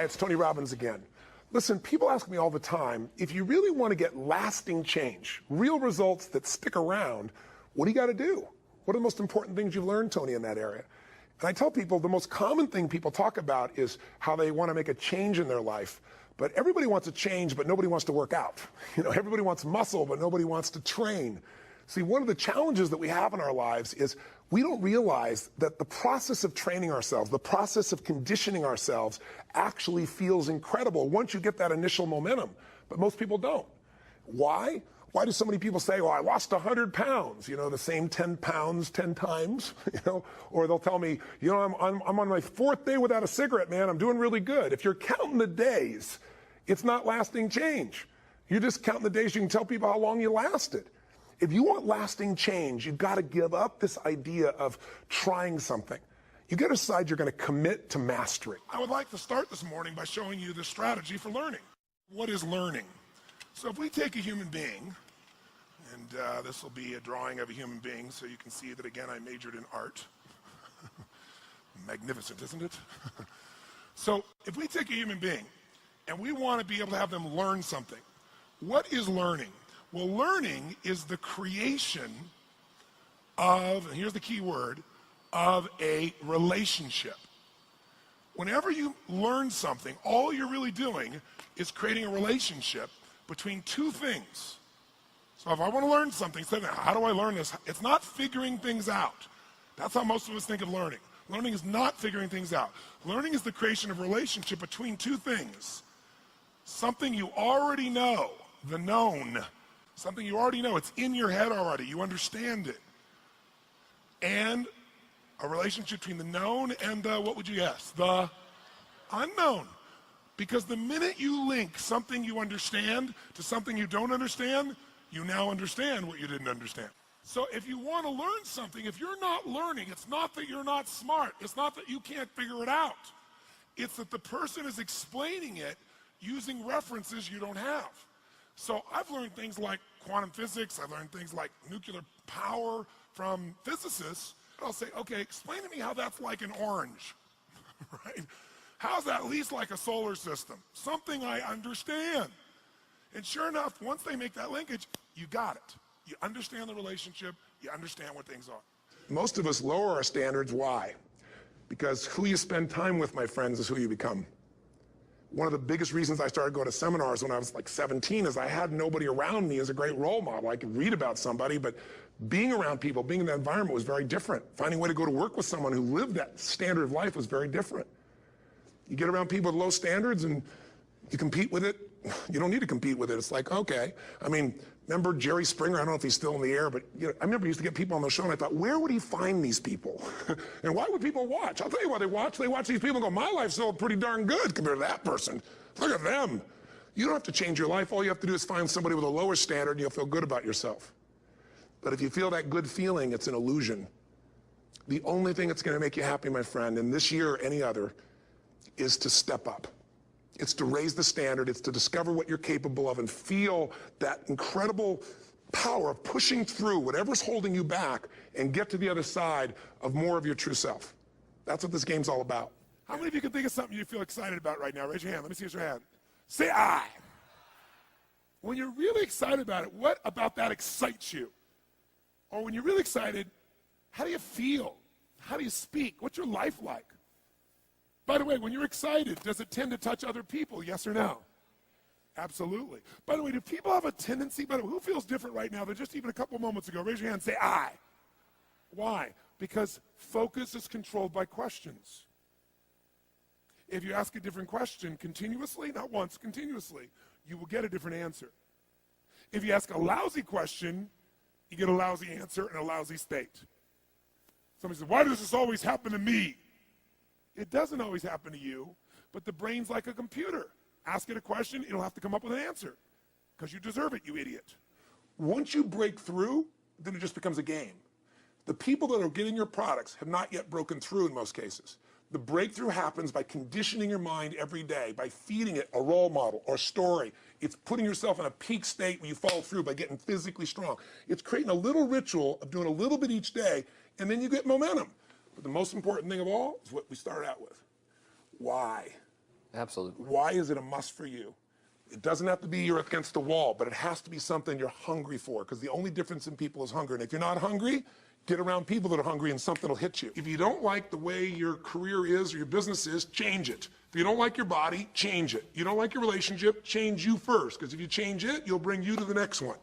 Hi, it's Tony Robbins again. Listen, people ask me all the time, if you really want to get lasting change, real results that stick around, what do you got to do? What are the most important things you've learned, Tony, in that area? And I tell people the most common thing people talk about is how they want to make a change in their life. But everybody wants a change, but nobody wants to work out. Everybody wants muscle, but nobody wants to train. See, one of the challenges that we have in our lives is we don't realize that the process of training ourselves, the process of conditioning ourselves actually feels incredible once you get that initial momentum. But most people don't. Why? Why do so many people say, well, I lost 100 pounds, the same 10 pounds 10 times, or they'll tell me, I'm on my 4th day without a cigarette, man, I'm doing really good. If you're counting the days, it's not lasting change. You're just counting the days you can tell people how long you lasted. If you want lasting change, you've got to give up this idea of trying something. You got to decide you're going to commit to mastery. I would like to start this morning by showing you the strategy for learning. What is learning? So if we take a human being, and this will be a drawing of a human being, so you can see that, again, I majored in art. Magnificent, isn't it? So if we take a human being, and we want to be able to have them learn something, what is learning? Well, learning is the creation of, and here's the key word, of a relationship. Whenever you learn something, all you're really doing is creating a relationship between two things. So if I want to learn something, say, how do I learn this? It's not figuring things out. That's how most of us think of learning. Learning is not figuring things out. Learning is the creation of a relationship between two things. Something you already know, the known. Something you already know, it's in your head already, you understand it. And a relationship between the known and the, what would you guess? The unknown. Because the minute you link something you understand to something you don't understand, you now understand what you didn't understand. So if you want to learn something, if you're not learning, it's not that you're not smart. It's not that you can't figure it out. It's that the person is explaining it using references you don't have. So I've learned things like quantum physics. I've learned things like nuclear power from physicists. I'll say, okay, explain to me how that's like an orange, right? How's that at least like a solar system? Something I understand. And sure enough, once they make that linkage, you got it. You understand the relationship. You understand what things are. Most of us lower our standards. Why? Because who you spend time with, my friends, is who you become. One of the biggest reasons I started going to seminars when I was like 17 is I had nobody around me as a great role model. I could read about somebody, but being around people, being in that environment was very different. Finding a way to go to work with someone who lived that standard of life was very different. You get around people with low standards and you compete with it. You don't need to compete with it. It's like, okay. I mean, remember Jerry Springer? I don't know if he's still in the air, but I remember he used to get people on the show, and I thought, where would he find these people? And why would people watch? I'll tell you why they watch. They watch these people and go, my life's still pretty darn good compared to that person. Look at them. You don't have to change your life. All you have to do is find somebody with a lower standard, and you'll feel good about yourself. But if you feel that good feeling, it's an illusion. The only thing that's going to make you happy, my friend, and this year or any other, is to step up. It's to raise the standard. It's to discover what you're capable of and feel that incredible power of pushing through whatever's holding you back and get to the other side of more of your true self. That's what this game's all about. How many of you can think of something you feel excited about right now? Raise your hand. Let me see your hand. Say I. When you're really excited about it, what about that excites you? Or when you're really excited, how do you feel? How do you speak? What's your life like? By the way, when you're excited, does it tend to touch other people, yes or no? Absolutely. By the way, do people have a tendency, by the way, who feels different right now than just even a couple moments ago? Raise your hand and say, I. Why? Because focus is controlled by questions. If you ask a different question continuously, not once, continuously, you will get a different answer. If you ask a lousy question, you get a lousy answer and a lousy state. Somebody says, why does this always happen to me? It doesn't always happen to you, but the brain's like a computer. Ask it a question, it'll have to come up with an answer because you deserve it, you idiot. Once you break through, then it just becomes a game. The people that are getting your products have not yet broken through in most cases. The breakthrough happens by conditioning your mind every day, by feeding it a role model or story. It's putting yourself in a peak state where you follow through by getting physically strong. It's creating a little ritual of doing a little bit each day, and then you get momentum. But the most important thing of all is what we started out with. Why? Absolutely. Why is it a must for you? It doesn't have to be you're against the wall, but it has to be something you're hungry for, because the only difference in people is hunger. And if you're not hungry, get around people that are hungry and something will hit you. If you don't like the way your career is or your business is, change it. If you don't like your body, change it. You don't like your relationship, change you first, because if you change it, you'll bring you to the next one.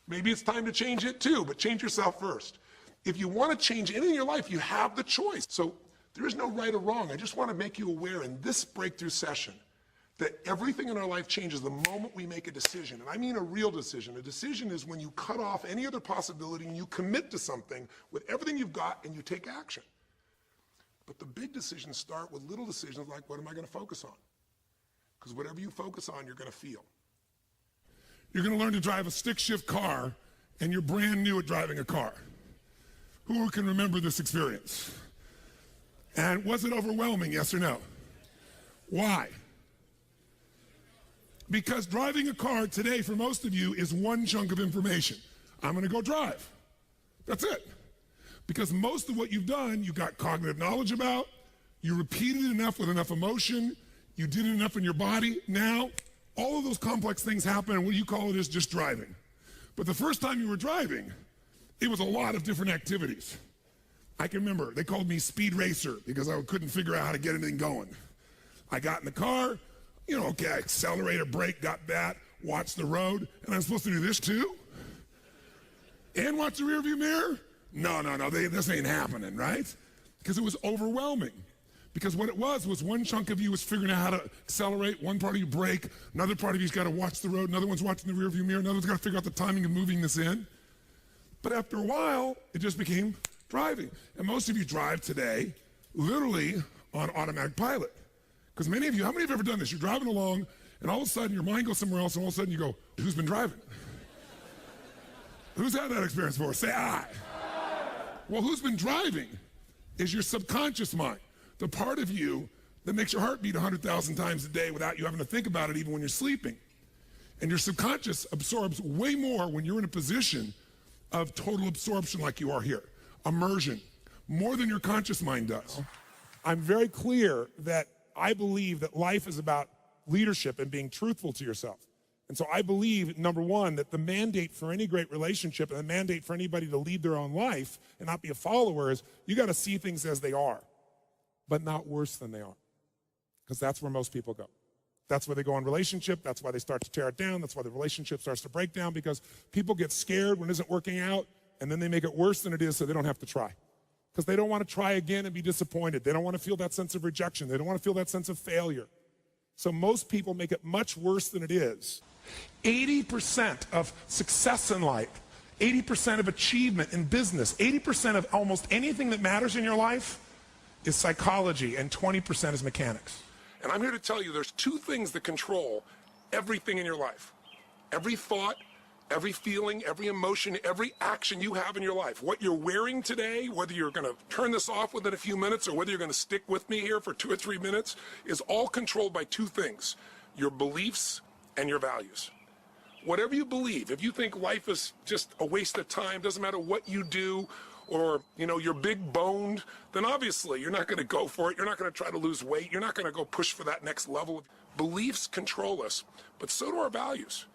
Maybe it's time to change it too, but change yourself first. If you want to change anything in your life, you have the choice. So there is no right or wrong. I just want to make you aware in this breakthrough session that everything in our life changes the moment we make a decision. And I mean a real decision. A decision is when you cut off any other possibility and you commit to something with everything you've got and you take action. But the big decisions start with little decisions like, what am I going to focus on? Because whatever you focus on, you're going to feel. You're going to learn to drive a stick shift car and you're brand new at driving a car. Who can remember this experience? And was it overwhelming, yes or no? Why? Because driving a car today for most of you is one chunk of information. I'm going to go drive. That's it. Because most of what you've done, you got cognitive knowledge about, you repeated it enough with enough emotion, you did it enough in your body. Now, all of those complex things happen, and what you call it is just driving. But the first time you were driving, it was a lot of different activities. I can remember, they called me speed racer because I couldn't figure out how to get anything going. I got in the car, okay, accelerator, brake, got that, watch the road, and I'm supposed to do this too? And watch the rearview mirror? No, this ain't happening, right? Because it was overwhelming. Because what it was one chunk of you was figuring out how to accelerate, one part of you brake, another part of you's got to watch the road, another one's watching the rearview mirror, another one's got to figure out the timing of moving this in. But after a while, it just became driving. And most of you drive today literally on automatic pilot. Because many of you, how many have ever done this? You're driving along, and all of a sudden your mind goes somewhere else, and all of a sudden you go, who's been driving? Who's had that experience before? Say I. Well, who's been driving is your subconscious mind, the part of you that makes your heart beat 100,000 times a day without you having to think about it even when you're sleeping. And your subconscious absorbs way more when you're in a position of total absorption like you are here. Immersion, more than your conscious mind does. I'm very clear that I believe that life is about leadership and being truthful to yourself. And so I believe, number one, that the mandate for any great relationship and the mandate for anybody to lead their own life and not be a follower is you got to see things as they are, but not worse than they are. Because that's where most people go. That's where they go in relationship. That's why they start to tear it down. That's why the relationship starts to break down, because people get scared when it isn't working out, and then they make it worse than it is so they don't have to try. Because they don't want to try again and be disappointed. They don't want to feel that sense of rejection. They don't want to feel that sense of failure. So most people make it much worse than it is. 80% of success in life, 80% of achievement in business, 80% of almost anything that matters in your life is psychology, and 20% is mechanics. And I'm here to tell you there's two things that control everything in your life. Every thought, every feeling, every emotion, every action you have in your life. What you're wearing today, whether you're going to turn this off within a few minutes or whether you're going to stick with me here for 2 or 3 minutes, is all controlled by two things: your beliefs and your values. Whatever you believe, if you think life is just a waste of time, doesn't matter what you do, or you're big boned, then obviously you're not going to go for it. You're not going to try to lose weight. You're not going to go push for that next level. Beliefs control us, but so do our values.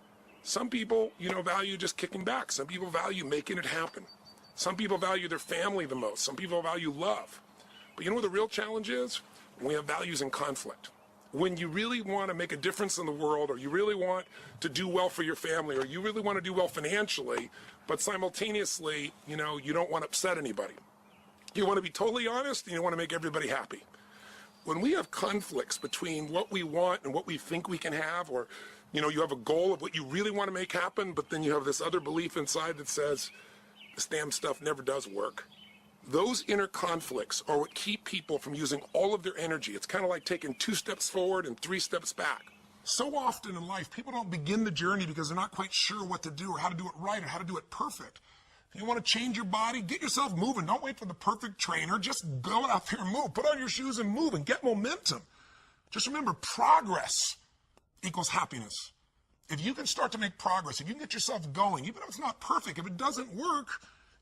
Some people, value just kicking back. Some people value making it happen. Some people value their family the most. Some people value love. But you know what the real challenge is? When we have values in conflict. When you really want to make a difference in the world, or you really want to do well for your family, or you really want to do well financially, but simultaneously, you don't want to upset anybody. You want to be totally honest, and you want to make everybody happy. When we have conflicts between what we want and what we think we can have, or you have a goal of what you really want to make happen, but then you have this other belief inside that says this damn stuff never does work. Those inner conflicts are what keep people from using all of their energy. It's kind of like taking 2 steps forward and 3 steps back. So often in life, people don't begin the journey because they're not quite sure what to do or how to do it right or how to do it perfect. If you want to change your body, get yourself moving. Don't wait for the perfect trainer. Just go out there and move. Put on your shoes and move and get momentum. Just remember, progress equals happiness. If you can start to make progress, if you can get yourself going, even if it's not perfect, if it doesn't work,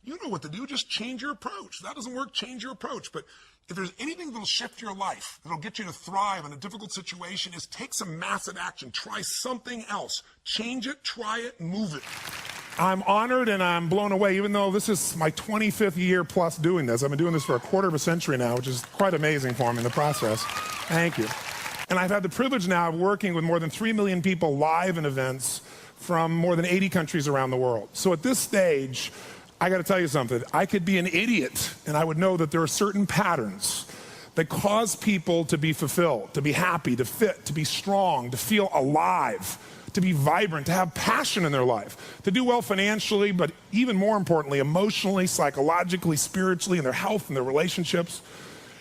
You know what to do, just change your approach. If that doesn't work, change your approach. But if there's anything that'll shift your life, that'll get you to thrive in a difficult situation, is take some massive action. Try something else. Change it, try it, move it. I'm honored and I'm blown away, even though this is my 25th year plus doing this. I've been doing this for a quarter of a century now, which is quite amazing for me in the process. Thank you. And I've had the privilege now of working with more than 3 million people live in events from more than 80 countries around the world. So at this stage, I got to tell you something. I could be an idiot, and I would know that there are certain patterns that cause people to be fulfilled, to be happy, to fit, to be strong, to feel alive, to be vibrant, to have passion in their life, to do well financially, but even more importantly, emotionally, psychologically, spiritually, in their health and their relationships.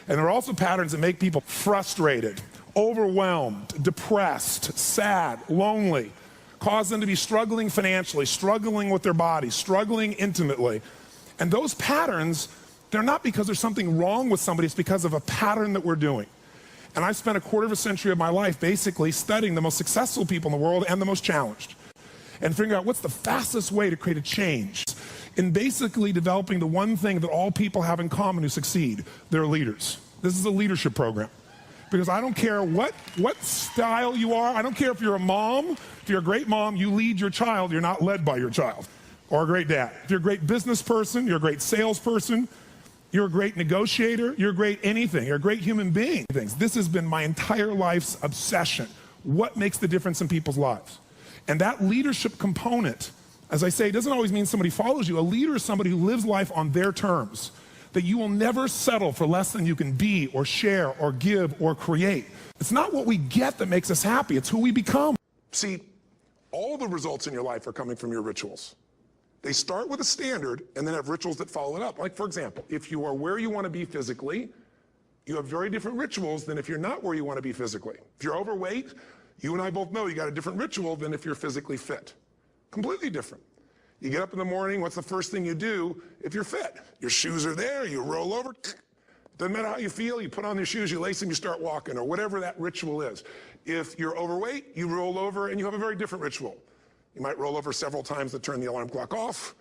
And there are also patterns that make people frustrated, overwhelmed, depressed, sad, lonely, cause them to be struggling financially, struggling with their body, struggling intimately. And those patterns, they're not because there's something wrong with somebody, it's because of a pattern that we're doing. And I spent a quarter of a century of my life basically studying the most successful people in the world and the most challenged, and figuring out what's the fastest way to create a change in basically developing the one thing that all people have in common who succeed. They're leaders. This is a leadership program. Because I don't care what style you are. I don't care if you're a mom. If you're a great mom, you lead your child. You're not led by your child. Or a great dad. If you're a great business person, you're a great salesperson, you're a great negotiator, you're a great anything. You're a great human being. This has been my entire life's obsession. What makes the difference in people's lives? And that leadership component, as I say, doesn't always mean somebody follows you. A leader is somebody who lives life on their terms. That you will never settle for less than you can be or share or give or create. It's not what we get that makes us happy, it's who we become. See, all the results in your life are coming from your rituals. They start with a standard and then have rituals that follow it up. Like, for example, if you are where you want to be physically, you have very different rituals than if you're not where you want to be physically. If you're overweight, you and I both know you got a different ritual than if you're physically fit. Completely different. You get up in the morning, what's the first thing you do if you're fit? Your shoes are there, you roll over. Doesn't matter how you feel, you put on your shoes, you lace them, you start walking, or whatever that ritual is. If you're overweight, you roll over and you have a very different ritual. You might roll over several times to turn the alarm clock off.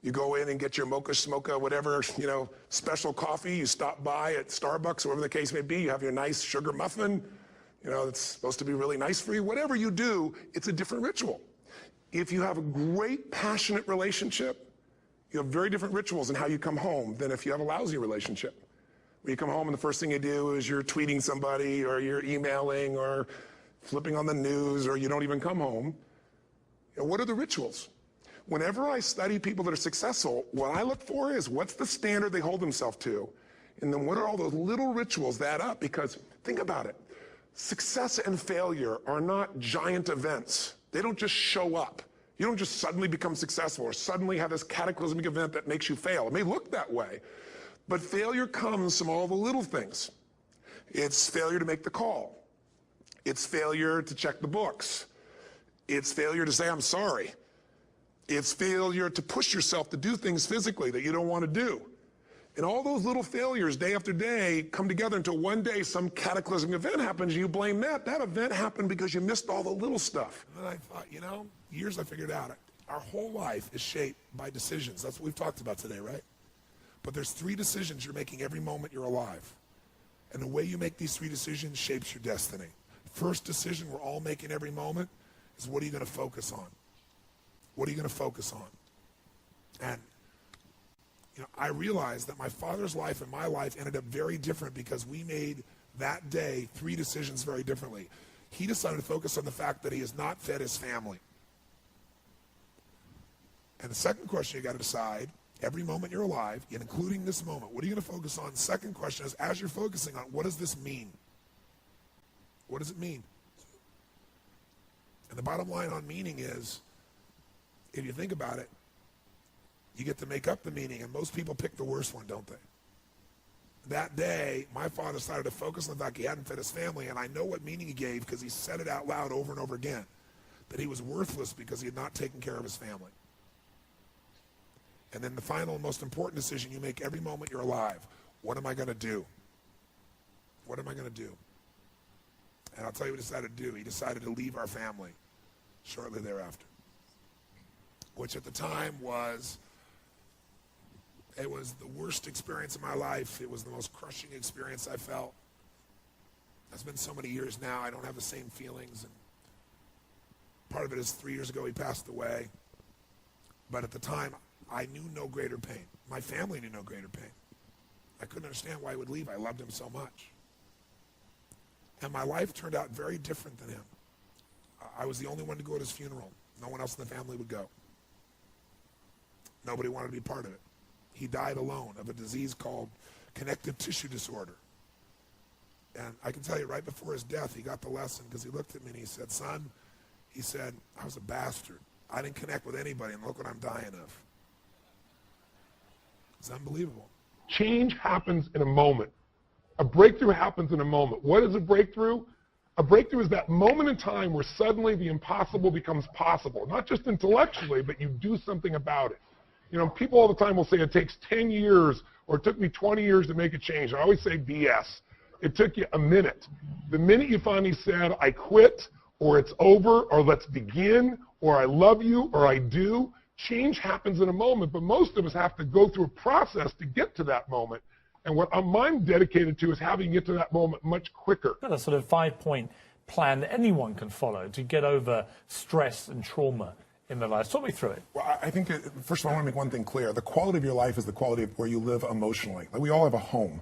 You go in and get your mocha, smocha, whatever, special coffee. You stop by at Starbucks, or whatever the case may be. You have your nice sugar muffin. It's supposed to be really nice for you. Whatever you do, it's a different ritual. If you have a great, passionate relationship, you have very different rituals in how you come home than if you have a lousy relationship. When you come home and the first thing you do is you're tweeting somebody, or you're emailing, or flipping on the news, or you don't even come home. What are the rituals? Whenever I study people that are successful, what I look for is what's the standard they hold themselves to, and then what are all those little rituals that add up? Because think about it. Success and failure are not giant events. They don't just show up. You don't just suddenly become successful or suddenly have this cataclysmic event that makes you fail. It may look that way, but failure comes from all the little things. It's failure to make the call. It's failure to check the books. It's failure to say, I'm sorry. It's failure to push yourself to do things physically that you don't want to do. And all those little failures day after day come together until one day some cataclysmic event happens, and you blame that. That event happened because you missed all the little stuff. And then I thought, years I figured out, our whole life is shaped by decisions. That's what we've talked about today, right? But there's 3 decisions you're making every moment you're alive. And the way you make these 3 decisions shapes your destiny. First decision we're all making every moment is, what are you going to focus on? What are you going to focus on? And I realized that my father's life and my life ended up very different because we made that day 3 decisions very differently. He decided to focus on the fact that he has not fed his family. And the second question you got to decide, every moment you're alive, including this moment, what are you going to focus on? Second question is, as you're focusing on, what does this mean? What does it mean? And the bottom line on meaning is, if you think about it, you get to make up the meaning, and most people pick the worst one, don't they? That day, my father decided to focus on the fact he hadn't fed his family, and I know what meaning he gave because he said it out loud over and over again, that he was worthless because he had not taken care of his family. And then the final and most important decision you make every moment you're alive, what am I going to do? What am I going to do? And I'll tell you what he decided to do. He decided to leave our family shortly thereafter, which at the time was It was the worst experience of my life. It was the most crushing experience I felt. It's been so many years now, I don't have the same feelings. And part of it is 3 years ago he passed away. But at the time, I knew no greater pain. My family knew no greater pain. I couldn't understand why he would leave. I loved him so much. And my life turned out very different than him. I was the only one to go at his funeral. No one else in the family would go. Nobody wanted to be part of it. He died alone of a disease called connective tissue disorder. And I can tell you, right before his death, he got the lesson because he looked at me and he said, son, he said, I was a bastard. I didn't connect with anybody, and look what I'm dying of. It's unbelievable. Change happens in a moment. A breakthrough happens in a moment. What is a breakthrough? A breakthrough is that moment in time where suddenly the impossible becomes possible. Not just intellectually, but you do something about it. You know, people all the time will say it takes 10 years or it took me 20 years to make a change. I always say BS. It took you a minute. The minute you finally said, I quit, or it's over, or let's begin, or I love you, or I do, change happens in a moment, but most of us have to go through a process to get to that moment. And what I'm dedicated to is having you get to that moment much quicker. A sort of 5-point plan that anyone can follow to get over stress and trauma in their lives. Talk me through it. Well, I think, first of all, I want to make one thing clear. The quality of your life is the quality of where you live emotionally. Like, we all have a home.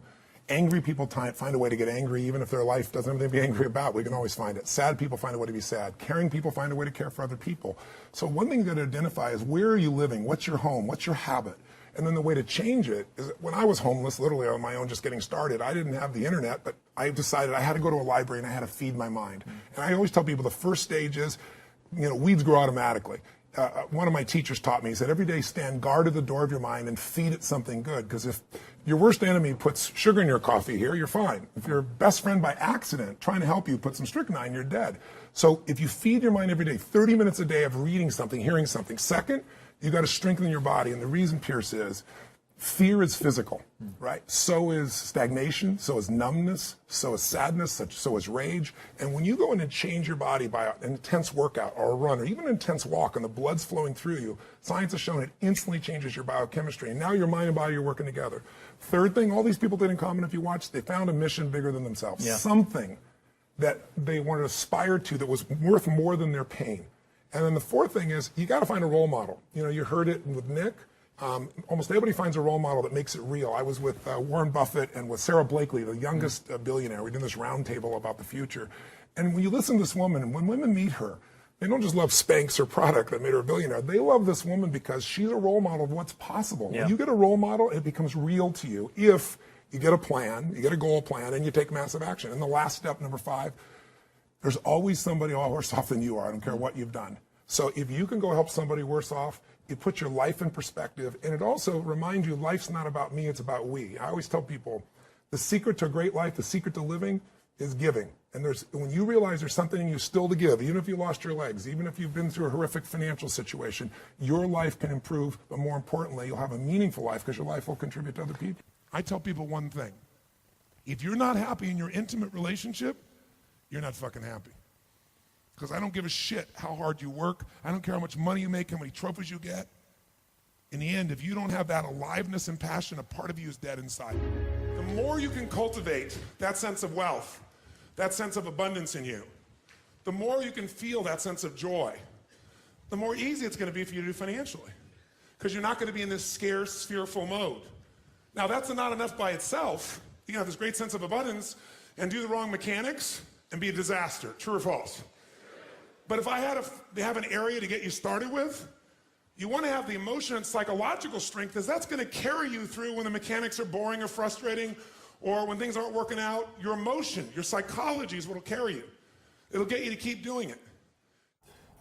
Angry people find a way to get angry, even if their life doesn't have anything to be angry about. We can always find it. Sad people find a way to be sad. Caring people find a way to care for other people. So one thing you got to identify is, where are you living? What's your home? What's your habit? And then the way to change it is, when I was homeless, literally on my own, just getting started, I didn't have the internet, but I decided I had to go to a library and I had to feed my mind. And I always tell people the first stage is, weeds grow automatically. One of my teachers taught me, he said, every day stand guard at the door of your mind and feed it something good. Because if your worst enemy puts sugar in your coffee here, you're fine. If your best friend by accident trying to help you puts some strychnine, you're dead. So if you feed your mind every day, 30 minutes a day of reading something, hearing something. Second, you got to strengthen your body. And the reason, Pierce, is fear is physical, right? So is stagnation, so is numbness, so is sadness, so is rage. And when you go in and change your body by an intense workout or a run or even an intense walk and the blood's flowing through you, science has shown it instantly changes your biochemistry. And now your mind and body are working together. Third thing, all these people did in common, if you watch, they found a mission bigger than themselves. Yeah. Something that they wanted to aspire to that was worth more than their pain. And then the fourth thing is, you got to find a role model. You heard it with Nick. Almost everybody finds a role model that makes it real. I was with Warren Buffett and with Sarah Blakely, the youngest billionaire. We did this roundtable about the future. And when you listen to this woman, and when women meet her, they don't just love Spanx, her product that made her a billionaire. They love this woman because she's a role model of what's possible. Yeah. When you get a role model, it becomes real to you if you get a plan, you get a goal plan, and you take massive action. And the last step, number 5, there's always somebody worse off than you are. I don't care what you've done. So if you can go help somebody worse off, it puts your life in perspective, and it also reminds you life's not about me, it's about we. I always tell people, the secret to a great life, the secret to living is giving. And when you realize there's something in you still to give, even if you lost your legs, even if you've been through a horrific financial situation, your life can improve, but more importantly, you'll have a meaningful life because your life will contribute to other people. I tell people one thing. If you're not happy in your intimate relationship, you're not fucking happy. Because I don't give a shit how hard you work. I don't care how much money you make, how many trophies you get. In the end, if you don't have that aliveness and passion, a part of you is dead inside. The more you can cultivate that sense of wealth, that sense of abundance in you, the more you can feel that sense of joy, the more easy it's going to be for you to do financially. Because you're not going to be in this scarce, fearful mode. Now, that's not enough by itself. You can have this great sense of abundance and do the wrong mechanics and be a disaster. True or false? But if I have an area to get you started with, you want to have the emotion and psychological strength, because that's going to carry you through when the mechanics are boring or frustrating, or when things aren't working out. Your emotion, your psychology is what will carry you. It'll get you to keep doing it.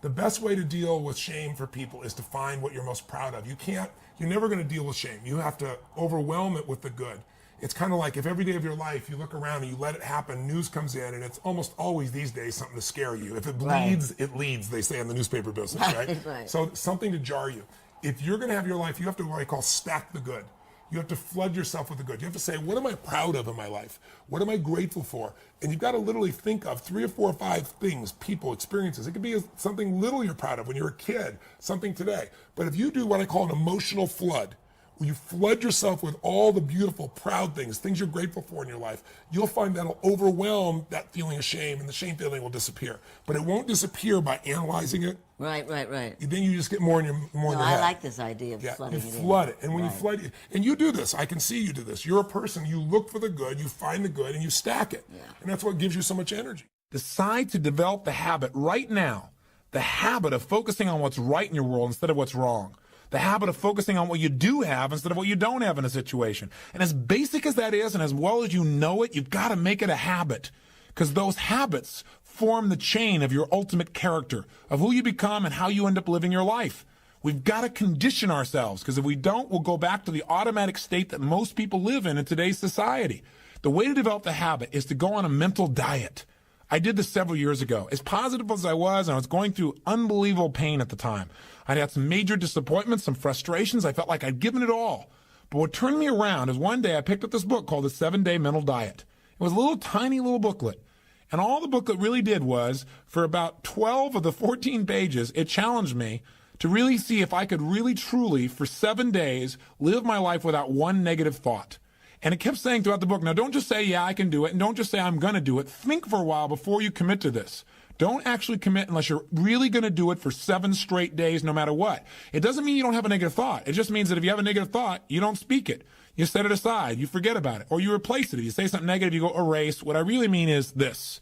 The best way to deal with shame for people is to find what you're most proud of. You're never going to deal with shame. You have to overwhelm it with the good. It's kind of like if every day of your life you look around and you let it happen, news comes in, and it's almost always these days something to scare you. If it bleeds, it leads, they say in the newspaper business, right? So something to jar you. If you're going to have your life, you have to what I call stack the good. You have to flood yourself with the good. You have to say, what am I proud of in my life? What am I grateful for? And you've got to literally think of 3 or 4 or 5 things, people, experiences. It could be something little you're proud of when you're a kid, something today. But if you do what I call an emotional flood, when you flood yourself with all the beautiful, proud things you're grateful for in your life, you'll find that'll overwhelm that feeling of shame, and the shame feeling will disappear. But it won't disappear by analyzing it. Right. Then you just get more in your head. I like this idea of flooding it in. You flood it. And when you flood it, and you do this, I can see you do this. You're a person, you look for the good, you find the good, and you stack it. Yeah. And that's what gives you so much energy. Decide to develop the habit right now, the habit of focusing on what's right in your world instead of what's wrong. The habit of focusing on what you do have instead of what you don't have in a situation. And as basic as that is, and as well as you know it, you've got to make it a habit. Because those habits form the chain of your ultimate character, of who you become and how you end up living your life. We've got to condition ourselves, because if we don't, we'll go back to the automatic state that most people live in today's society. The way to develop the habit is to go on a mental diet. I did this several years ago. As positive as I was going through unbelievable pain at the time. I'd had some major disappointments, some frustrations. I felt like I'd given it all. But what turned me around is one day I picked up this book called The 7-Day Mental Diet. It was a little tiny little booklet. And all the booklet really did was, for about 12 of the 14 pages, it challenged me to really see if I could really truly, for 7 days, live my life without one negative thought. And it kept saying throughout the book, now don't just say, yeah, I can do it, and don't just say, I'm going to do it. Think for a while before you commit to this. Don't actually commit unless you're really going to do it for 7 straight days, no matter what. It doesn't mean you don't have a negative thought. It just means that if you have a negative thought, you don't speak it. You set it aside. You forget about it. Or you replace it. If you say something negative, you go erase. What I really mean is this.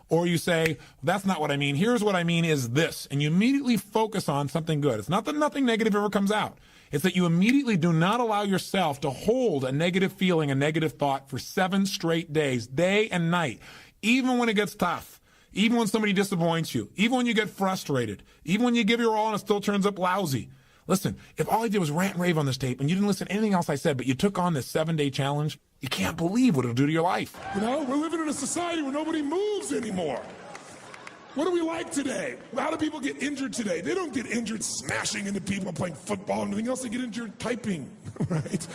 Or you say, that's not what I mean. Here's what I mean is this. And you immediately focus on something good. It's not that nothing negative ever comes out. It's that you immediately do not allow yourself to hold a negative feeling, a negative thought for 7 straight days, day and night, even when it gets tough, even when somebody disappoints you, even when you get frustrated, even when you give your all and it still turns up lousy. Listen, if all I did was rant and rave on this tape and you didn't listen to anything else I said, but you took on this 7-day challenge, you can't believe what it'll do to your life. You know, we're living in a society where nobody moves anymore. What are we like today? How do people get injured today? They don't get injured smashing into people, playing football and everything else. They get injured typing, right?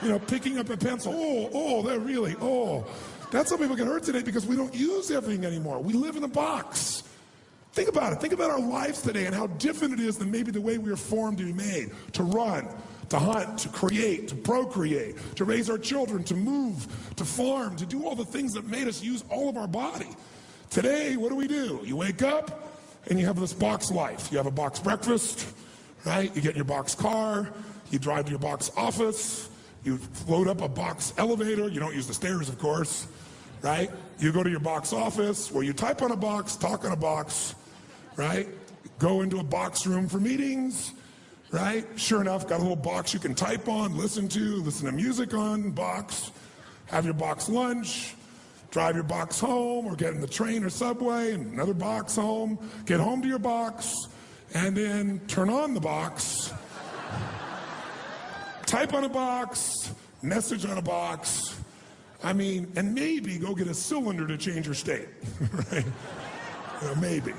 You know, picking up a pencil. That's how people get hurt today, because we don't use everything anymore. We live in a box. Think about it. Think about our lives today and how different it is than maybe the way we were formed to be made, to run, to hunt, to create, to procreate, to raise our children, to move, to farm, to do all the things that made us use all of our body. Today, what do? You wake up and you have this box life. You have a box breakfast, right? You get in your box car, you drive to your box office, you load up a box elevator. You don't use the stairs, of course, right? You go to your box office where you type on a box, talk on a box, right? Go into a box room for meetings, right? Sure enough, got a little box you can type on, listen to music on, box, have your box lunch, drive your box home, or get in the train or subway, and another box home, get home to your box, and then turn on the box, type on a box, message on a box, and maybe go get a cylinder to change your state, right? Maybe.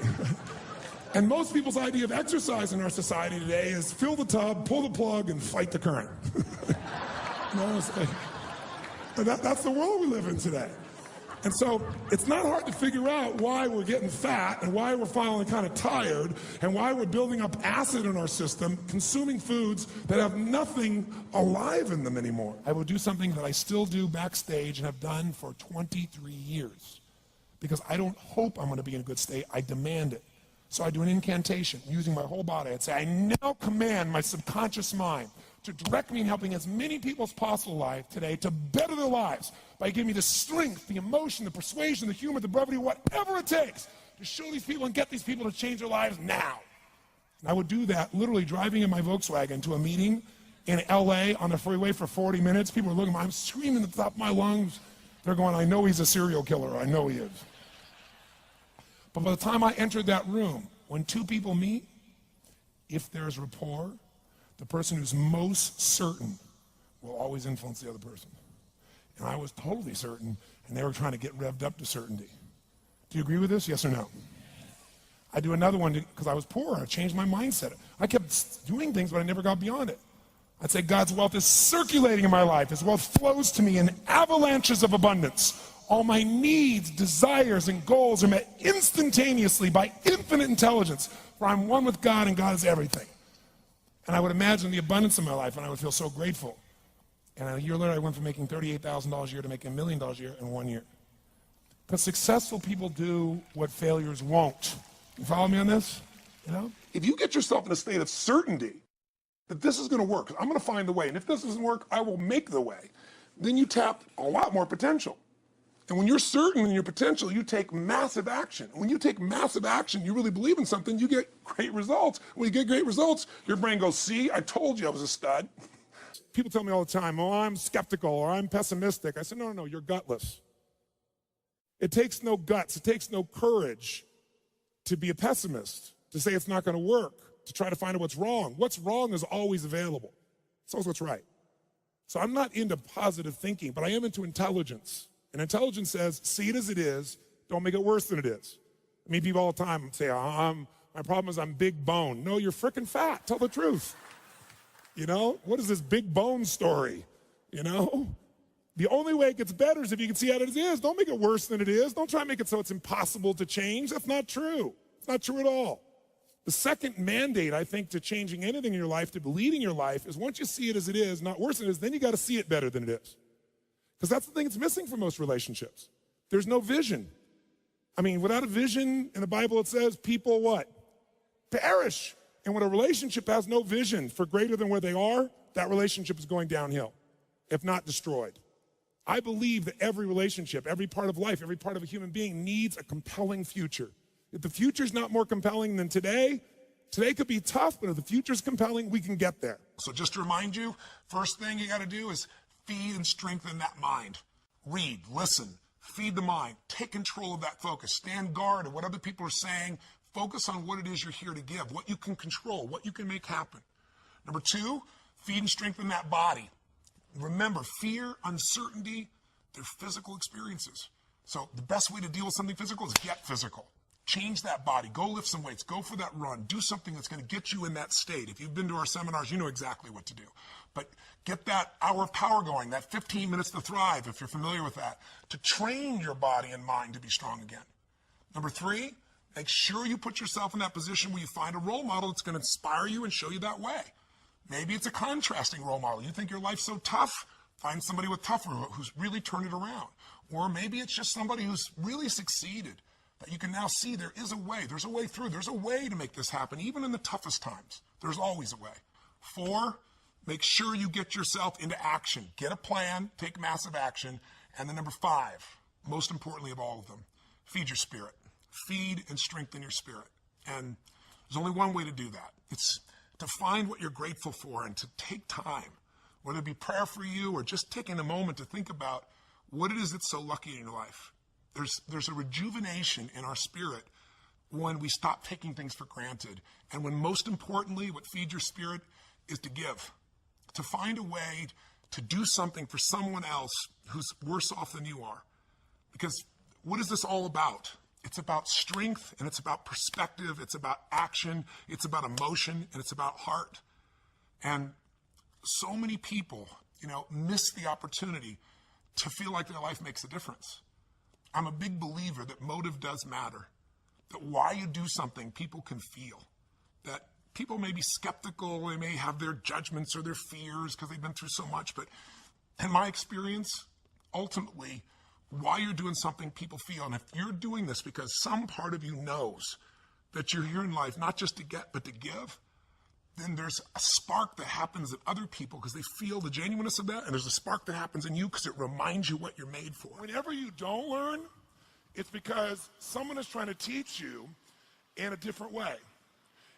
And most people's idea of exercise in our society today is fill the tub, pull the plug, and fight the current. That's the world we live in today. And so it's not hard to figure out why we're getting fat and why we're feeling kind of tired and why we're building up acid in our system, consuming foods that have nothing alive in them anymore. I will do something that I still do backstage and have done for 23 years because I don't hope I'm going to be in a good state. I demand it. So I do an incantation using my whole body. I'd say, I now command my subconscious mind to direct me in helping as many people as possible alive today to better their lives by giving me the strength, the emotion, the persuasion, the humor, the brevity, whatever it takes to show these people and get these people to change their lives now. And I would do that literally driving in my Volkswagen to a meeting in LA on the freeway for 40 minutes. People are looking at me, I'm screaming at the top of my lungs. They're going, I know he's a serial killer. I know he is. But by the time I entered that room, when 2 people meet, if there's rapport, the person who's most certain will always influence the other person. And I was totally certain, and they were trying to get revved up to certainty. Do you agree with this? Yes or no? I do another one because I was poor. I changed my mindset. I kept doing things, but I never got beyond it. I'd say God's wealth is circulating in my life. His wealth flows to me in avalanches of abundance. All my needs, desires, and goals are met instantaneously by infinite intelligence, for I'm one with God and God is everything. And I would imagine the abundance in my life, and I would feel so grateful. And a year later, I went from making $38,000 a year to making $1 million a year in 1 year. Because successful people do what failures won't. You follow me on this? You know? If you get yourself in a state of certainty that this is going to work, I'm going to find the way, and if this doesn't work, I will make the way, then you tap a lot more potential. And when you're certain in your potential, you take massive action. When you take massive action, you really believe in something, you get great results. When you get great results, your brain goes, see, I told you I was a stud. People tell me all the time, oh, I'm skeptical or I'm pessimistic. I said, no, you're gutless. It takes no guts, it takes no courage to be a pessimist, to say it's not going to work, to try to find out what's wrong. What's wrong is always available. It's always what's right. So I'm not into positive thinking, but I am into intelligence. And intelligence says, see it as it is, don't make it worse than it is. I mean, people all the time say, my problem is I'm big bone. No, you're freaking fat. Tell the truth. You know, what is this big bone story? You know, the only way it gets better is if you can see how it is. Don't make it worse than it is. Don't try to make it so it's impossible to change. That's not true. It's not true at all. The second mandate, I think, to changing anything in your life, to leading your life, is once you see it as it is, not worse than it is, then you got to see it better than it is. Because that's the thing that's missing from most relationships. There's no vision. I mean, without a vision, in the Bible it says people what? Perish. And when a relationship has no vision for greater than where they are, that relationship is going downhill, if not destroyed. I believe that every relationship, every part of life, every part of a human being needs a compelling future. If the future's not more compelling than today could be tough, but if the future's compelling, we can get there. So just to remind you, first thing you got to do is feed and strengthen that mind. Read, listen, feed the mind, take control of that focus, stand guard at what other people are saying, focus on what it is you're here to give, what you can control, what you can make happen. Number two, feed and strengthen that body. Remember, fear, uncertainty, they're physical experiences. So the best way to deal with something physical is get physical. Change that body, go lift some weights, go for that run, do something that's going to get you in that state. If you've been to our seminars, you know exactly what to do. But get that hour of power going, that 15 minutes to thrive, if you're familiar with that, to train your body and mind to be strong again. Number three, make sure you put yourself in that position where you find a role model that's going to inspire you and show you that way. Maybe it's a contrasting role model. You think your life's so tough, find somebody with tougher who's really turned it around. Or maybe it's just somebody who's really succeeded, that you can now see there is a way. There's a way through. There's a way to make this happen, even in the toughest times. There's always a way. Four, make sure you get yourself into action. Get a plan, take massive action. And then number five, most importantly of all of them, feed your spirit. Feed and strengthen your spirit. And there's only one way to do that. It's to find what you're grateful for and to take time, whether it be prayer for you or just taking a moment to think about what it is that's so lucky in your life. There's a rejuvenation in our spirit when we stop taking things for granted. And when most importantly, what feeds your spirit is to give, to find a way to do something for someone else who's worse off than you are. Because what is this all about? It's about strength, and it's about perspective, it's about action, it's about emotion, and it's about heart. And so many people, miss the opportunity to feel like their life makes a difference. I'm a big believer that motive does matter, that why you do something people can feel, that people may be skeptical, they may have their judgments or their fears because they've been through so much, but in my experience, ultimately, why you're doing something people feel, and if you're doing this because some part of you knows that you're here in life not just to get but to give, then there's a spark that happens in other people because they feel the genuineness of that, and there's a spark that happens in you because it reminds you what you're made for. Whenever you don't learn, it's because someone is trying to teach you in a different way.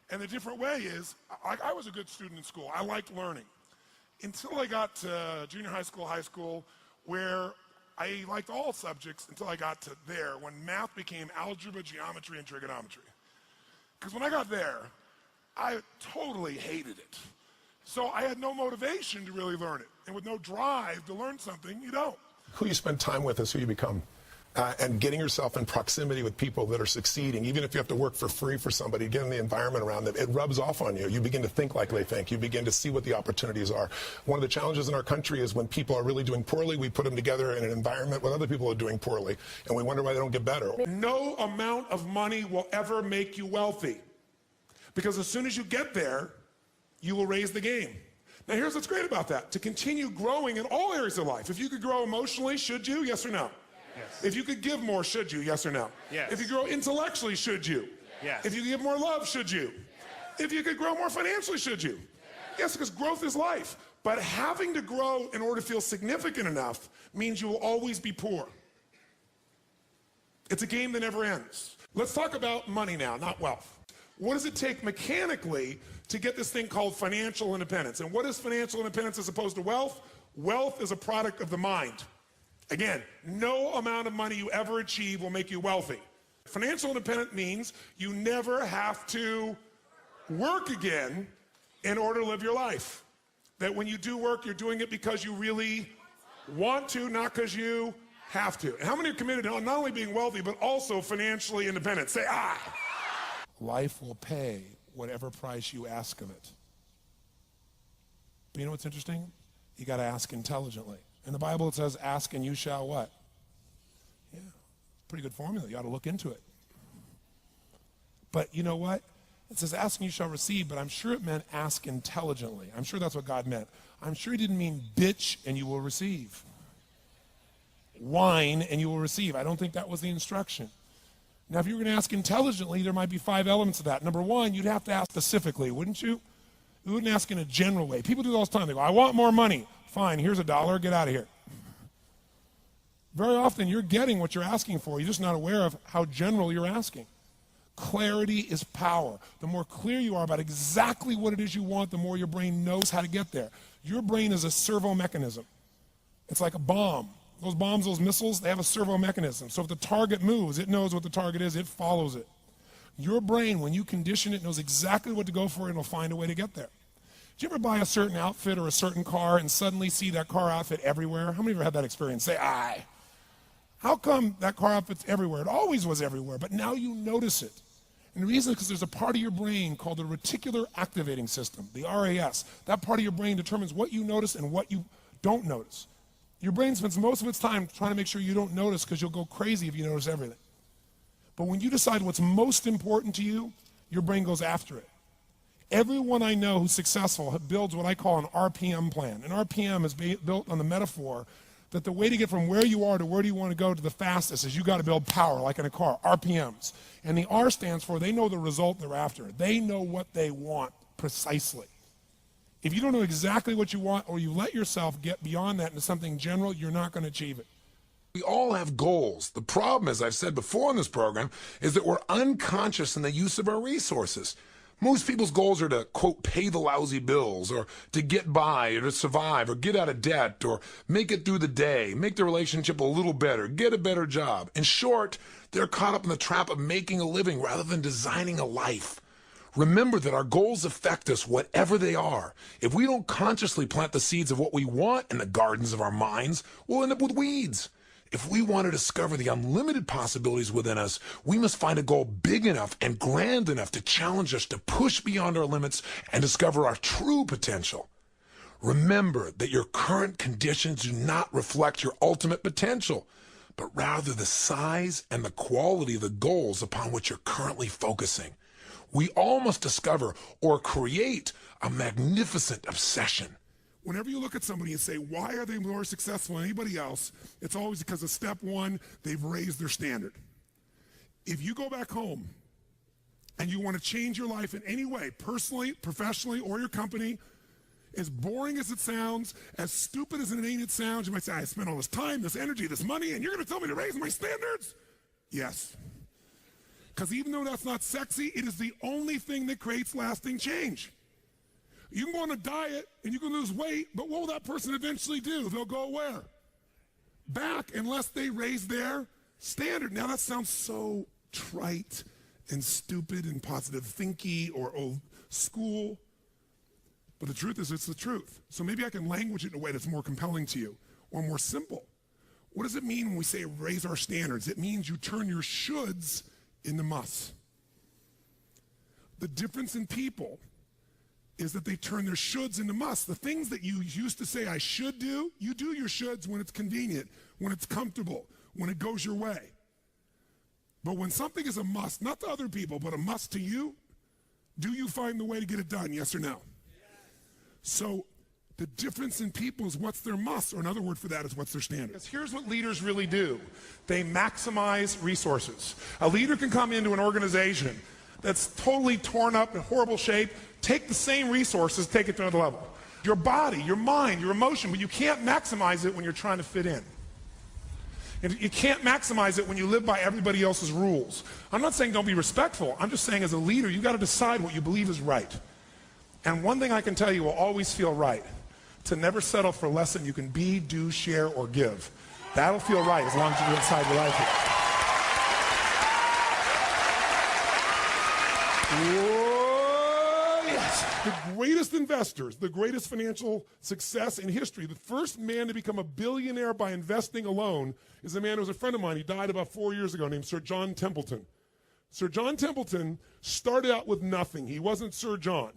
And the different way is, I was a good student in school. I liked learning. Until I got to junior high school, where I liked all subjects until I got to there, when math became algebra, geometry, and trigonometry. Because when I got there, I totally hated it. So I had no motivation to really learn it. And with no drive to learn something, you don't. Who you spend time with is who you become. And getting yourself in proximity with people that are succeeding, even if you have to work for free for somebody, get in the environment around them, it rubs off on you. You begin to think like they think. You begin to see what the opportunities are. One of the challenges in our country is when people are really doing poorly, we put them together in an environment when other people are doing poorly, and we wonder why they don't get better. No amount of money will ever make you wealthy. Because as soon as you get there, you will raise the game. Now here's what's great about that. To continue growing in all areas of life. If you could grow emotionally, should you? Yes or no? Yes. If you could give more, should you? Yes or no? Yes. If you grow intellectually, should you? Yes. If you give more love, should you? Yes. If you could grow more financially, should you? Yes, because growth is life. But having to grow in order to feel significant enough means you will always be poor. It's a game that never ends. Let's talk about money now, not wealth. What does it take mechanically to get this thing called financial independence? And what is financial independence as opposed to wealth? Wealth is a product of the mind. Again, no amount of money you ever achieve will make you wealthy. Financial independence means you never have to work again in order to live your life. That when you do work, you're doing it because you really want to, not because you have to. And how many are committed to not only being wealthy, but also financially independent? Say, ah! Life will pay whatever price you ask of it. But you know what's interesting? You got to ask intelligently. In the Bible it says, ask and you shall what? Yeah, pretty good formula. You ought to look into it. But you know what? It says, ask and you shall receive, but I'm sure it meant ask intelligently. I'm sure that's what God meant. I'm sure he didn't mean bitch and you will receive. Whine and you will receive. I don't think that was the instruction. Now, if you were going to ask intelligently, there might be 5 elements of that. Number one, you'd have to ask specifically, wouldn't you? You wouldn't ask in a general way. People do that all the time. They go, I want more money. Fine, here's $1, get out of here. Very often, you're getting what you're asking for. You're just not aware of how general you're asking. Clarity is power. The more clear you are about exactly what it is you want, the more your brain knows how to get there. Your brain is a servo mechanism. It's like a bomb. Those bombs, those missiles, they have a servo mechanism. So if the target moves, it knows what the target is, it follows it. Your brain, when you condition it, knows exactly what to go for and it'll find a way to get there. Did you ever buy a certain outfit or a certain car and suddenly see that car outfit everywhere? How many of you have had that experience? Say, aye. How come that car outfit's everywhere? It always was everywhere, but now you notice it. And the reason is because there's a part of your brain called the reticular activating system, the RAS. That part of your brain determines what you notice and what you don't notice. Your brain spends most of its time trying to make sure you don't notice because you'll go crazy if you notice everything. But when you decide what's most important to you, your brain goes after it. Everyone I know who's successful builds what I call an RPM plan. An RPM is built on the metaphor that the way to get from where you are to where do you want to go to the fastest is you got to build power, like in a car, RPMs. And the R stands for they know the result they're after. They know what they want precisely. If you don't know exactly what you want or you let yourself get beyond that into something general, you're not going to achieve it. We all have goals. The problem, as I've said before in this program, is that we're unconscious in the use of our resources. Most people's goals are to, quote, pay the lousy bills, or to get by, or to survive, or get out of debt, or make it through the day, make the relationship a little better, get a better job. In short, they're caught up in the trap of making a living rather than designing a life. Remember that our goals affect us, whatever they are. If we don't consciously plant the seeds of what we want in the gardens of our minds, we'll end up with weeds. If we want to discover the unlimited possibilities within us, we must find a goal big enough and grand enough to challenge us to push beyond our limits and discover our true potential. Remember that your current conditions do not reflect your ultimate potential, but rather the size and the quality of the goals upon which you're currently focusing. We all must discover or create a magnificent obsession. Whenever you look at somebody and say, why are they more successful than anybody else? It's always because of step one, they've raised their standard. If you go back home and you want to change your life in any way, personally, professionally, or your company, as boring as it sounds, as stupid as it sounds, you might say, I spent all this time, this energy, this money, and you're going to tell me to raise my standards? Yes. Because even though that's not sexy, it is the only thing that creates lasting change. You can go on a diet and you can lose weight, but what will that person eventually do? They'll go where? Back, unless they raise their standard. Now that sounds so trite and stupid and positive thinky or old school, but the truth is it's the truth. So maybe I can language it in a way that's more compelling to you or more simple. What does it mean when we say raise our standards? It means you turn your shoulds into musts. The difference in people is that they turn their shoulds into musts. The things that you used to say I should do, you do your shoulds when it's convenient, when it's comfortable, when it goes your way. But when something is a must, not to other people, but a must to you, do you find the way to get it done, yes or no? So the difference in people is what's their must, or another word for that is what's their standard. Because here's what leaders really do. They maximize resources. A leader can come into an organization that's totally torn up in horrible shape, take the same resources, take it to another level. Your body, your mind, your emotion, but you can't maximize it when you're trying to fit in. And you can't maximize it when you live by everybody else's rules. I'm not saying don't be respectful. I'm just saying as a leader, you got to decide what you believe is right. And one thing I can tell you will always feel right, to never settle for less than you can be, do, share, or give. That'll feel right as long as you're inside your life here. Whoa, yes. The greatest investors, the greatest financial success in history, the first man to become a billionaire by investing alone is a man who was a friend of mine. He died about 4 years ago, named Sir John Templeton. Sir John Templeton started out with nothing. He wasn't Sir John.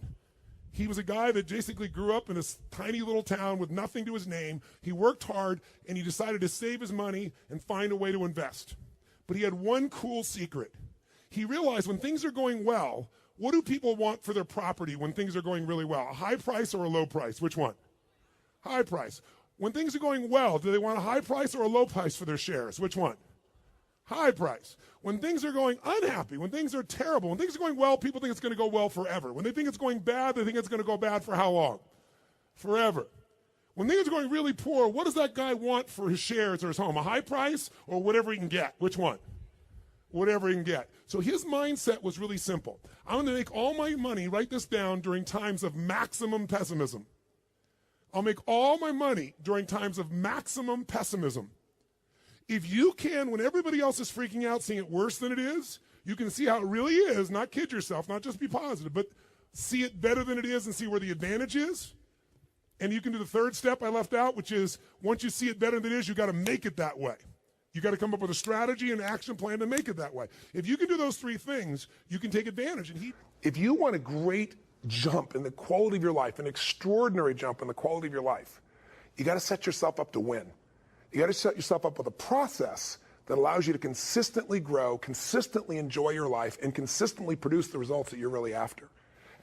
He was a guy that basically grew up in this tiny little town with nothing to his name. He worked hard, and he decided to save his money and find a way to invest. But he had one cool secret. He realized when things are going well, what do people want for their property when things are going really well? A high price or a low price? Which one? High price. When things are going well, do they want a high price or a low price for their shares? Which one? High price. When things are going unhappy, when things are terrible, when things are going well, people think it's going to go well forever. When they think it's going bad, they think it's going to go bad for how long? Forever. When things are going really poor, what does that guy want for his shares or his home? A high price or whatever he can get? Which one? Whatever he can get. So his mindset was really simple. I'm going to make all my money, write this down, during times of maximum pessimism. I'll make all my money during times of maximum pessimism. If you can, when everybody else is freaking out, seeing it worse than it is, you can see how it really is, not kid yourself, not just be positive, but see it better than it is and see where the advantage is. And you can do the third step I left out, which is once you see it better than it is, you got to make it that way. You got to come up with a strategy and an action plan to make it that way. If you can do those three things, you can take advantage. And if you want a great jump in the quality of your life, an extraordinary jump in the quality of your life, you got to set yourself up to win. You got to set yourself up with a process that allows you to consistently grow, consistently enjoy your life, and consistently produce the results that you're really after.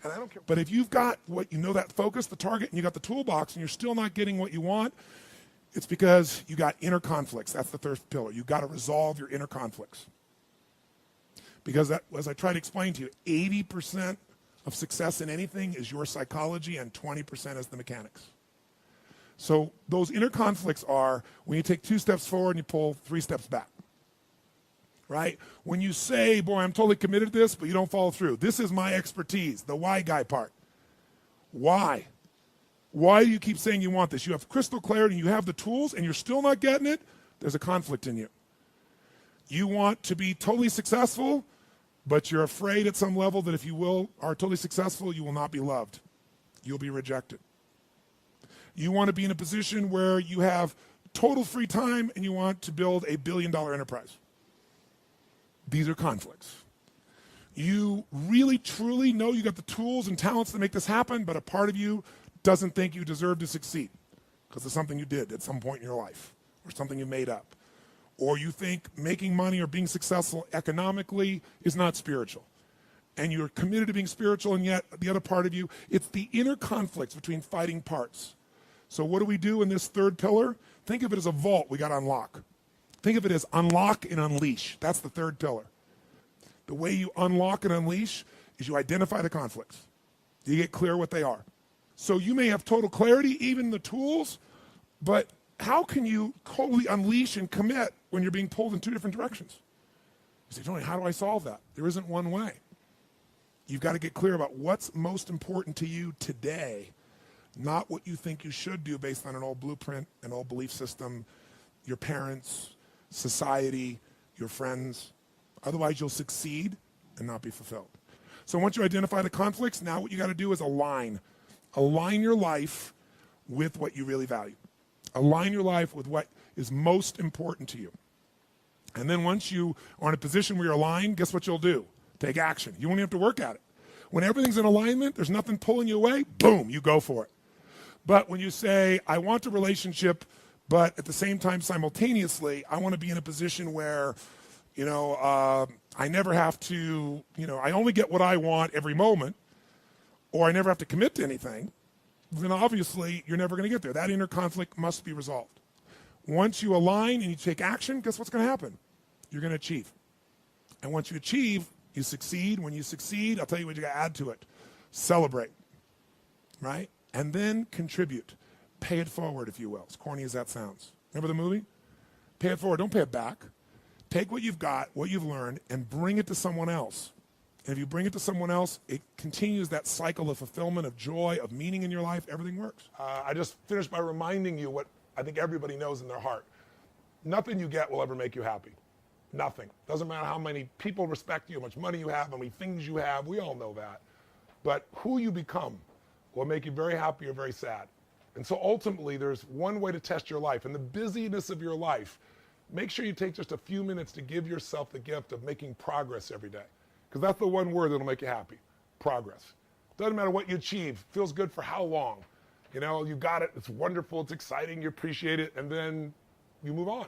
And I don't care. But if you've got what you know, that focus, the target, and you got the toolbox, and you're still not getting what you want, it's because you got inner conflicts. That's the third pillar. You got to resolve your inner conflicts. Because that, as I try to explain to you, 80% of success in anything is your psychology, and 20% is the mechanics. So those inner conflicts are when you take 2 steps forward and you pull 3 steps back, right? When you say, boy, I'm totally committed to this, but you don't follow through. This is my expertise, the why guy part. Why? Why do you keep saying you want this? You have crystal clarity, you have the tools, and you're still not getting it. There's a conflict in you. You want to be totally successful, but you're afraid at some level that if you are totally successful, you will not be loved. You'll be rejected. You want to be in a position where you have total free time and you want to build a billion-dollar enterprise. These are conflicts. You really, truly know you got the tools and talents to make this happen, but a part of you doesn't think you deserve to succeed because of something you did at some point in your life or something you made up. Or you think making money or being successful economically is not spiritual. And you're committed to being spiritual, and yet the other part of you, it's the inner conflicts between fighting parts. So what do we do in this third pillar? Think of it as a vault we got to unlock. Think of it as unlock and unleash. That's the third pillar. The way you unlock and unleash is you identify the conflicts. You get clear what they are. So you may have total clarity, even the tools, but how can you totally unleash and commit when you're being pulled in 2 different directions? You say, Tony, how do I solve that? There isn't one way. You've got to get clear about what's most important to you today, not what you think you should do based on an old blueprint, an old belief system, your parents, society, your friends. Otherwise, you'll succeed and not be fulfilled. So once you identify the conflicts, now what you got to do is align. Align your life with what you really value. Align your life with what is most important to you. And then once you are in a position where you're aligned, guess what you'll do? Take action. You won't have to work at it. When everything's in alignment, there's nothing pulling you away, boom, you go for it. But when you say, I want a relationship, but at the same time, simultaneously, I want to be in a position where, I never have to, I only get what I want every moment, or I never have to commit to anything, then obviously you're never going to get there. That inner conflict must be resolved. Once you align and you take action, guess what's going to happen? You're going to achieve. And once you achieve, you succeed. When you succeed, I'll tell you what you got to add to it. Celebrate, right? And then contribute. Pay it forward, if you will, as corny as that sounds. Remember the movie? Pay it forward. Don't pay it back. Take what you've got, what you've learned, and bring it to someone else. And if you bring it to someone else, it continues that cycle of fulfillment, of joy, of meaning in your life. Everything works. I just finished by reminding you what I think everybody knows in their heart. Nothing you get will ever make you happy. Nothing. Doesn't matter how many people respect you, how much money you have, how many things you have. We all know that. But who you become will make you very happy or very sad. And so ultimately, there's one way to test your life. In the busyness of your life, make sure you take just a few minutes to give yourself the gift of making progress every day. Because that's the one word that'll make you happy. Progress. Doesn't matter what you achieve. Feels good for how long. You know, you got it. It's wonderful. It's exciting. You appreciate it. And then you move on.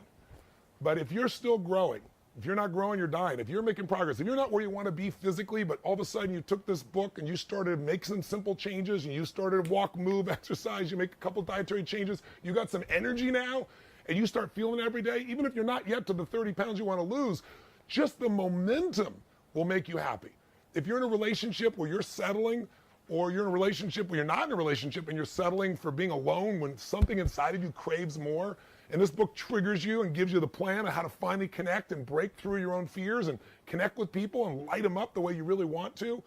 But if you're still growing, if you're not growing, you're dying. If you're making progress, if you're not where you want to be physically, but all of a sudden you took this book and you started to make some simple changes and you started to walk, move, exercise, you make a couple dietary changes, you got some energy now, and you start feeling it every day, even if you're not yet to the 30 pounds you want to lose, just the momentum will make you happy. If you're in a relationship where you're settling, or you're in a relationship where you're not in a relationship and you're settling for being alone when something inside of you craves more, and this book triggers you and gives you the plan of how to finally connect and break through your own fears and connect with people and light them up the way you really want to,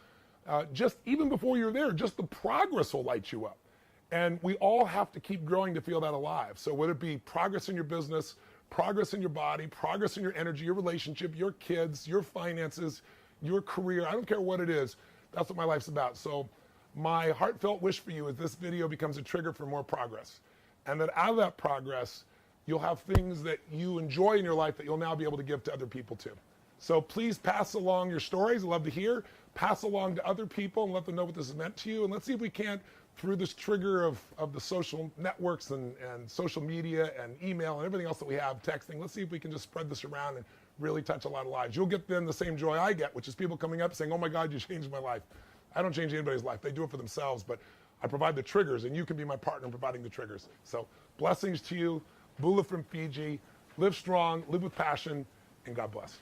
just even before you're there, just the progress will light you up. And we all have to keep growing to feel that alive. So whether it be progress in your business, progress in your body, progress in your energy, your relationship, your kids, your finances, your career, I don't care what it is, that's what my life's about. So my heartfelt wish for you is this video becomes a trigger for more progress. And that out of that progress, you'll have things that you enjoy in your life that you'll now be able to give to other people too. So please pass along your stories. I'd love to hear. Pass along to other people and let them know what this has meant to you. And let's see if we can't, through this trigger of the social networks and social media and email and everything else that we have, texting, let's see if we can just spread this around and really touch a lot of lives. You'll get then the same joy I get, which is people coming up saying, oh my God, you changed my life. I don't change anybody's life. They do it for themselves, but I provide the triggers, and you can be my partner in providing the triggers. So blessings to you. Bula from Fiji. Live strong, live with passion, and God bless.